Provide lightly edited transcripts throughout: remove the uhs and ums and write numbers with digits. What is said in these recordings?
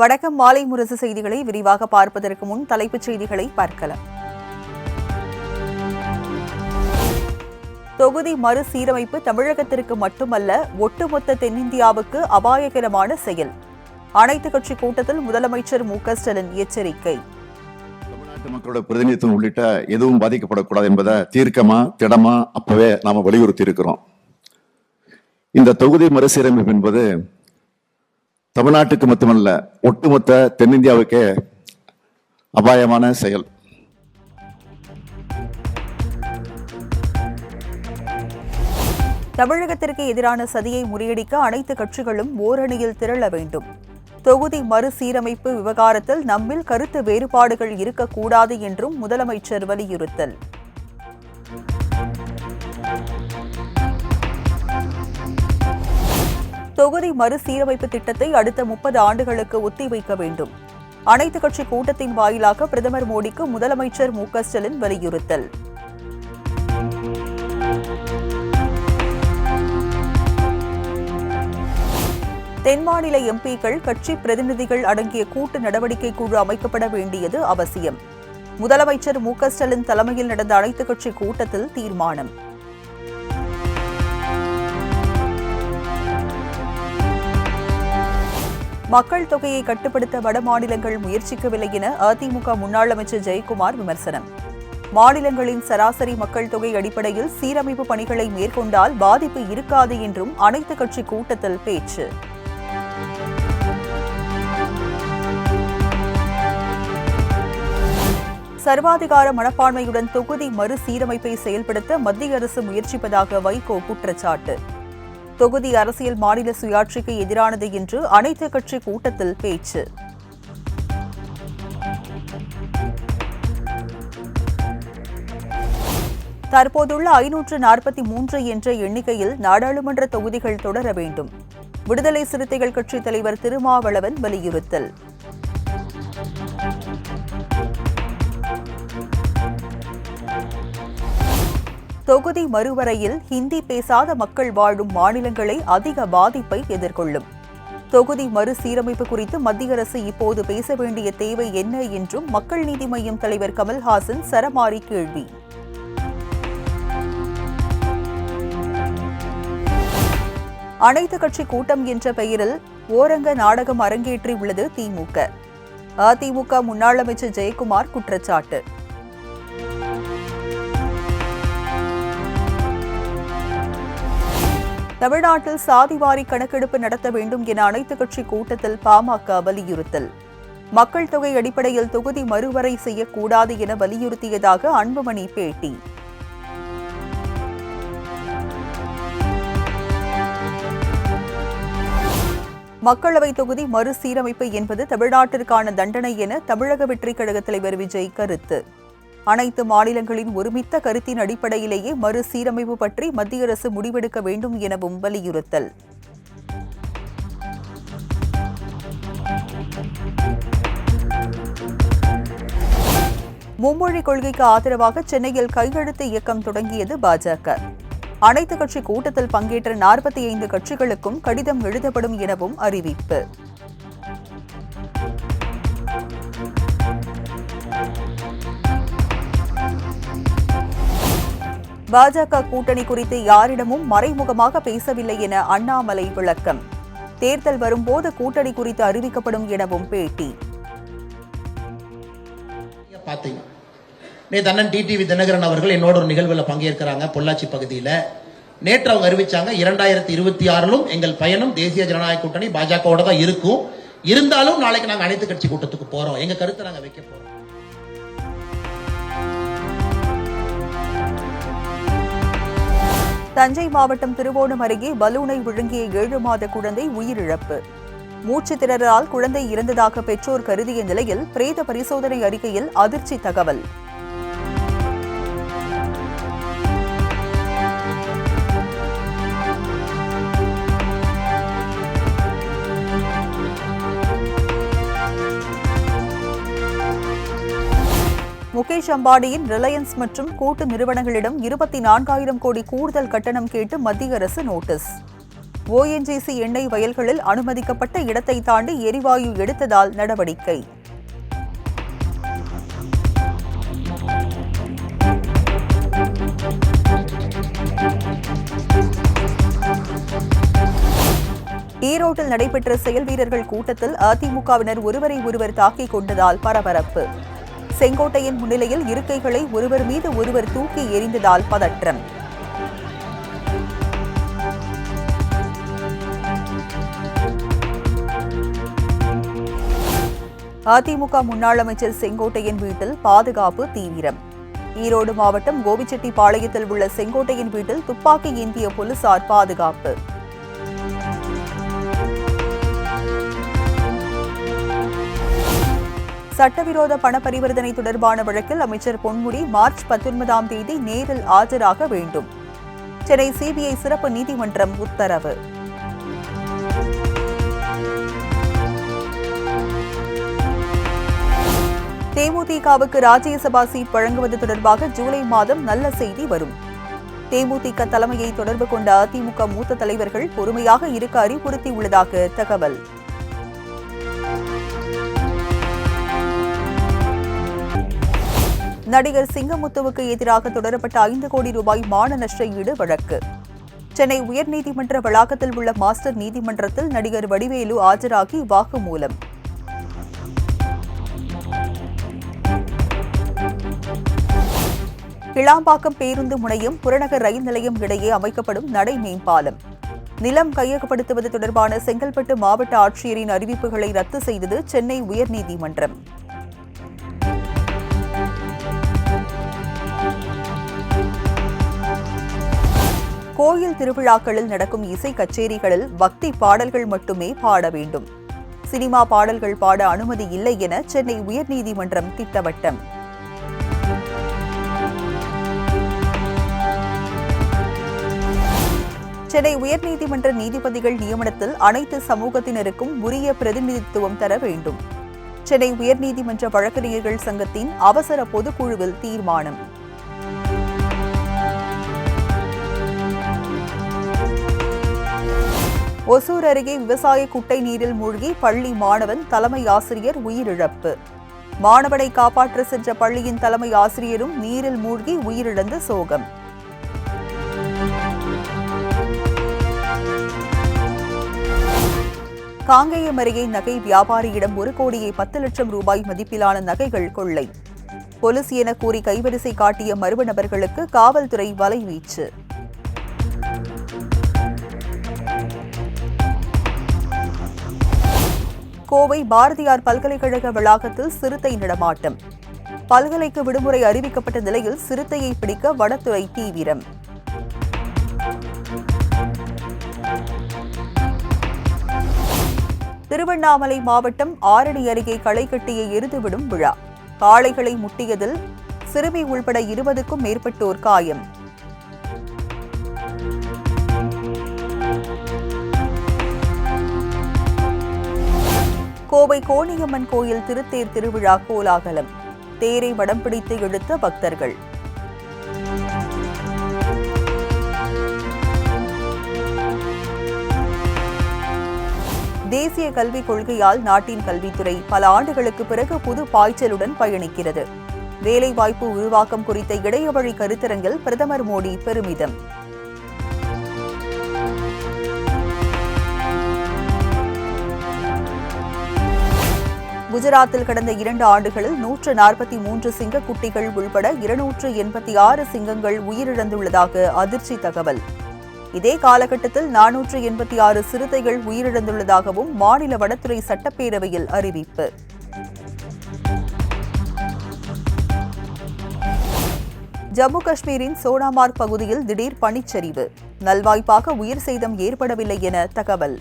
வணக்கம். மாலை முரசு செய்திகளை விரிவாக பார்ப்பதற்கு முன் தலைப்புச் செய்திகளை பார்க்கலாம். தொகுதி மறுசீரமைப்பு தமிழகத்திற்கு மட்டுமல்ல, ஒட்டுமொத்த தென்னிந்தியாவுக்கு அபாயகரமான செயல். அனைத்துக் கட்சி கூட்டத்தில் முதலமைச்சர் மு.க.ஸ்டாலின் எச்சரிக்கை. தமிழ்நாட்டு மக்களோட பிரதிநிதித்துவம் உள்ளிட்ட எதுவும் பாதிக்கப்படக்கூடாது என்பதை தீர்க்கமா திடமா அப்பவே நாம வலியுறுத்தி இருக்கிறோம். இந்த தொகுதி மறுசீரமைப்பு என்பது தமிழ்நாட்டுக்கு மட்டுமல்ல, ஒட்டுமொத்த தென்னிந்தியாவுக்கே அபாயமான செயல். தமிழகத்திற்கு எதிரான சதியை முறியடிக்க அனைத்து கட்சிகளும் ஓரணியில் திரள வேண்டும். தொகுதி மறுசீரமைப்பு விவகாரத்தில் நம்மில் கருத்து வேறுபாடுகள் இருக்கக்கூடாது என்றும் முதலமைச்சர் வலியுறுத்தல். தொகுதி மறுசீரமைப்பு திட்டத்தை அடுத்த 30 ஆண்டுகளுக்கு ஒத்திவைக்க வேண்டும். அனைத்துக் கட்சி கூட்டத்தின் வாயிலாக பிரதமர் மோடிக்கு முதலமைச்சர் மு.க.ஸ்டாலின் வலியுறுத்தல். தென் மாநில எம்பிக்கள், கட்சி பிரதிநிதிகள் அடங்கிய கூட்டு நடவடிக்கை குழு அமைக்கப்பட வேண்டியது அவசியம். முதலமைச்சர் மு.க.ஸ்டாலின் தலைமையில் நடந்த அனைத்துக் கட்சி கூட்டத்தில் தீர்மானம். மக்கள் தொகையை கட்டுப்படுத்த வட மாநிலங்கள் முயற்சிக்கவில்லை என அதிமுக முன்னாள் அமைச்சர் ஜெயக்குமார் விமர்சனம். மாநிலங்களின் சராசரி மக்கள் தொகை அடிப்படையில் சீரமைப்பு பணிகளை மேற்கொண்டால் பாதிப்பு இருக்காது என்றும் அனைத்துக் கட்சி கூட்டத்தில் பேச்சு. சர்வாதிகார மனப்பான்மையுடன் தொகுதி மறுசீரமைப்பை செயல்படுத்த மத்திய அரசு முயற்சிப்பதாக வைகோ குற்றச்சாட்டு. தொகுதி அரசியல் மாநில சுயாட்சிக்கு எதிரானது என்று அனைத்துக் கட்சி கூட்டத்தில் பேச்சு. தற்போதுள்ள 543 என்ற எண்ணிக்கையில் நாடாளுமன்ற தொகுதிகள் தொடர வேண்டும். விடுதலை சிறுத்தைகள் கட்சித் தலைவர் திருமாவளவன் வலியுறுத்தல். தொகுதி மறுவரையில் ஹிந்தி பேசாத மக்கள் வாழும் மாநிலங்களை அதிக பாதிப்பை எதிர்கொள்ளும். தொகுதி மறுசீரமைப்பு குறித்து மத்திய அரசு இப்போது பேச வேண்டிய தேவை என்ன என்றும் மக்கள் நீதி மய்யம் தலைவர் கமல்ஹாசன் சரமாரி கேள்வி. அனைத்துக் கட்சி கூட்டம் என்ற பெயரில் ஓரங்க நாடகம் அரங்கேற்றியுள்ளது திமுக. அதிமுக முன்னாள் அமைச்சர் ஜெயக்குமார் குற்றச்சாட்டு. தமிழ்நாட்டில் சாதிவாரி கணக்கெடுப்பு நடத்த வேண்டும் என அனைத்துக் கட்சி கூட்டத்தில் பாமக வலியுறுத்தல். மக்கள் தொகை அடிப்படையில் தொகுதி மறுவரை செய்யக்கூடாது என வலியுறுத்தியதாக அன்புமணி பேட்டி. மக்களவை தொகுதி மறுசீரமைப்பு என்பது தமிழ்நாட்டிற்கான தண்டனை என தமிழக வெற்றிக் கழக தலைவர் விஜய் கருத்து. அனைத்து மாநிலங்களின் ஒருமித்த கருத்தின் அடிப்படையிலேயே மறுசீரமைப்பு பற்றி மத்திய அரசு முடிவெடுக்க வேண்டும் எனவும் வலியுறுத்தல். மும்மொழி கொள்கைக்கு ஆதரவாக சென்னையில் கையெழுத்து இயக்கம் தொடங்கியது பாஜக. அனைத்துக் கட்சி கூட்டத்தில் பங்கேற்ற 45 கட்சிகளுக்கும் கடிதம் எழுதப்படும் எனவும் அறிவிப்பு. பாஜக கூட்டணி குறித்து யாரிடமும் மறைமுகமாக பேசவில்லை என அண்ணாமலை விளக்கம். தேர்தல் வரும்போது கூட்டணி குறித்து அறிவிக்கப்படும் எனவும் பேட்டி. அண்ணன் டிடிவி தினகரன் அவர்கள் என்னோட ஒரு நிகழ்வில் பங்கேற்கிறாங்க பொள்ளாச்சி பகுதியில். நேற்று அவங்க அறிவிச்சாங்க 2026 எங்கள் பயணம் தேசிய ஜனநாயக கூட்டணி பாஜகவோட தான் இருக்கும். இருந்தாலும் நாளைக்கு நாங்கள் அனைத்து கட்சி கூட்டத்துக்கு போறோம், எங்க கருத்தை நாங்கள் வைக்க போறோம். தஞ்சை மாவட்டம் திருவோணம் அருகே பலூனை விழுங்கிய 7 மாத குழந்தை உயிரிழப்பு. மூச்சு திணறலால் குழந்தை இறந்ததாக பெற்றோர் கருதிய நிலையில் பிரேத பரிசோதனை அறிக்கையில் அதிர்ச்சி தகவல். முகேஷ் அம்பானியின் ரிலையன்ஸ் மற்றும் கூட்டு நிறுவனங்களிடம் 24,000 கோடி கூடுதல் கட்டணம் கேட்டு மத்திய அரசு நோட்டீஸ். ஓஎன்ஜிசி எண்ணெய் வயல்களில் அனுமதிக்கப்பட்ட இடத்தை தாண்டி எரிவாயு எடுத்ததால் நடவடிக்கை. ஈரோட்டில் நடைபெற்ற செயல் வீரர்கள் கூட்டத்தில் அதிமுகவினர் ஒருவரை ஒருவர் தாக்கிக் கொண்டதால் பரபரப்பு. செங்கோட்டையன் முன்னிலையில் இருக்கைகளை ஒருவர் மீது ஒருவர் தூக்கி எறிந்ததால் பதற்றம். அதிமுக முன்னாள் அமைச்சர் செங்கோட்டையன் வீட்டில் பாதுகாப்பு தீவிரம். ஈரோடு மாவட்டம் கோபிச்செட்டிப்பாளையத்தில் உள்ள செங்கோட்டையன் வீட்டில் துப்பாக்கி ஏந்திய போலீசார் பாதுகாப்பு. சட்டவிரோத பண பரிவர்த்தனை தொடர்பான வழக்கில் அமைச்சர் பொன்முடி மார்ச் 19ஆம் தேதி நேரில் ஆஜராக வேண்டும். சென்னை சிபிஐ சிறப்பு நீதிமன்றம் உத்தரவு. தேமுதிகவுக்கு ராஜ்யசபா சீட் வழங்குவது தொடர்பாக ஜூலை மாதம் நல்ல செய்தி வரும். தேமுதிக தலைமையை தொடர்பு கொண்ட அதிமுக மூத்த தலைவர்கள் பொறுமையாக இருக்க அறிவுறுத்தியுள்ளதாக தகவல். நடிகர் சிங்கமுத்துவுக்கு எதிராக தொடரப்பட்ட 5 கோடி ரூபாய் மான நஷ்ட ஈடு வழக்கு. சென்னை உயர்நீதிமன்ற வளாகத்தில் உள்ள மாஸ்டர் நீதிமன்றத்தில் நடிகர் வடிவேலு ஆஜராகி வாக்குமூலம். கிளாம்பாக்கம் பேருந்து முனையம் புறநகர் ரயில் நிலையம் இடையே அமைக்கப்படும் நடை மேம்பாலம். நிலம் கையகப்படுத்துவது தொடர்பான செங்கல்பட்டு மாவட்ட ஆட்சியரின் அறிவிப்புகளை ரத்து செய்தது சென்னை உயர்நீதிமன்றம். கோயில் திருவிழாக்களில் நடக்கும் இசை கச்சேரிகளில் பக்தி பாடல்கள் மட்டுமே பாட வேண்டும். சினிமா பாடல்கள் பாட அனுமதி இல்லை என சென்னை உயர்நீதிமன்றம் திட்டவட்டம். சென்னை உயர்நீதிமன்ற நீதிபதிகள் நியமனத்தில் அனைத்து சமூகத்தினருக்கும் உரிய பிரதிநிதித்துவம் தர வேண்டும். சென்னை உயர்நீதிமன்ற வழக்கறிஞர்கள் சங்கத்தின் அவசர பொதுக்குழுவில் தீர்மானம். ஒசூர் அருகே விவசாய குட்டை நீரில் மூழ்கி பள்ளி மாணவன் தலைமை ஆசிரியர் உயிரிழப்பு. மாணவனை காப்பாற்ற சென்ற பள்ளியின் தலைமை ஆசிரியரும் நீரில் மூழ்கி உயிரிழந்த சோகம். காங்கேயம் அருகே நகை வியாபாரியிடம் 1 கோடியே 10 லட்சம் ரூபாய் மதிப்பிலான நகைகள் கொள்ளை. போலீஸ் என கூறி கைவரிசை காட்டிய மர்ம நபர்களுக்கு காவல்துறை வலைவீச்சு. கோவை பாரதியார் பல்கலைக்கழக வளாகத்தில் சிறுத்தை நடமாட்டம். பல்கலைக்கு விடுமுறை அறிவிக்கப்பட்ட நிலையில் சிறுத்தையை பிடிக்க வனத்துறை தீவிரம். திருவண்ணாமலை மாவட்டம் ஆரணி அருகே களை கட்டிய எருதுவிடும் விழா. காளைகளை முட்டியதில் சிறுமி உள்பட 20க்கும் மேற்பட்டோர் காயம். கோவை கோணியம்மன் கோயில் திருத்தேர் திருவிழா கோலாகலம். தேரை வடம் பிடித்து இழுத்த பக்தர்கள். தேசிய கல்விக் கொள்கையால் நாட்டின் கல்வித்துறை பல ஆண்டுகளுக்கு பிறகு புது பாய்ச்சலுடன் பயணிக்கிறது. வேலைவாய்ப்பு உருவாக்கம் குறித்த இணையவழி கருத்தரங்கில் பிரதமர் மோடி பெருமிதம். குஜராத்தில் கடந்த 2 ஆண்டுகளில் 143 சிங்கக்குட்டிகள் உள்பட 286 சிங்கங்கள் உயிரிழந்துள்ளதாக அதிர்ச்சி தகவல். இதே காலகட்டத்தில் 486 சிறுத்தைகள் உயிரிழந்துள்ளதாகவும் மாநில வனத்துறை சட்டப்பேரவையில் அறிவிப்பு. ஜம்மு காஷ்மீரின் சோனாமார்க் பகுதியில் திடீர் பனிச்சரிவு. நல்வாய்ப்பாக உயிர் சேதம் ஏற்படவில்லை என தகவல்.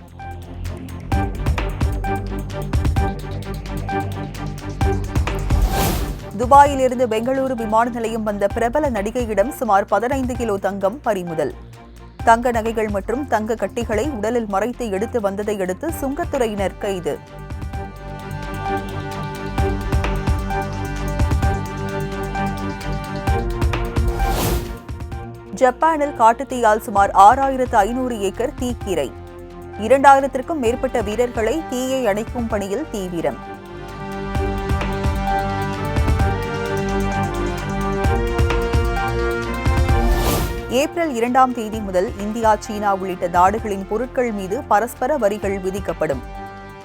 துபாயிலிருந்து பெங்களூரு விமான நிலையம் வந்த பிரபல நடிகையிடம் சுமார் 15 கிலோ தங்கம் பறிமுதல். தங்க நகைகள் மற்றும் தங்க கட்டிகளை உடலில் மறைத்து எடுத்து வந்ததை அடுத்து சுங்கத்துறையினர் கைது. ஜப்பானில் காட்டுத்தீயால் சுமார் 6500 ஏக்கர் தீக்கிரை. 2000த்திற்கும் மேற்பட்ட வீரர்களை தீயை அணைக்கும் பணியில் தீவிரம். ஏப்ரல் 2ஆம் தேதி முதல் இந்தியா, சீனா உள்ளிட்ட நாடுகளின் பொருட்கள் மீது பரஸ்பர வரிகள் விதிக்கப்படும்.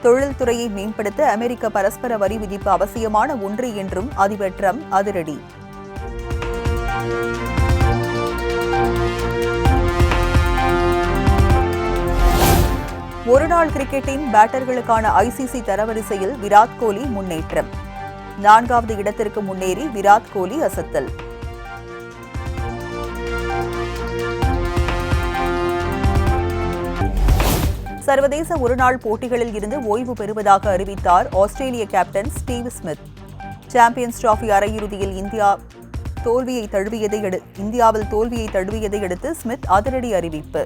தொழில்துறையை மேம்படுத்த அமெரிக்க பரஸ்பர வரி விதிப்பு அவசியமான ஒன்று என்றும் அதிபர் டிரம்ப் அதிரடி. ஒருநாள் கிரிக்கெட்டின் பேட்டர்களுக்கான ஐசிசி தரவரிசையில் விராட் கோலி முன்னேற்றம். 4வது இடத்திற்கு முன்னேறி விராட் கோலி அசத்தல். சர்வதேச ஒருநாள் போட்டிகளில் இருந்து ஓய்வு பெறுவதாக அறிவித்தார் ஆஸ்திரேலிய captain Steve Smith. Champions trophy அரையிறுதியில் இந்தியாவில் தோல்வியை தழுவியதை அடுத்து ஸ்மித் அதிரடி அறிவிப்பு.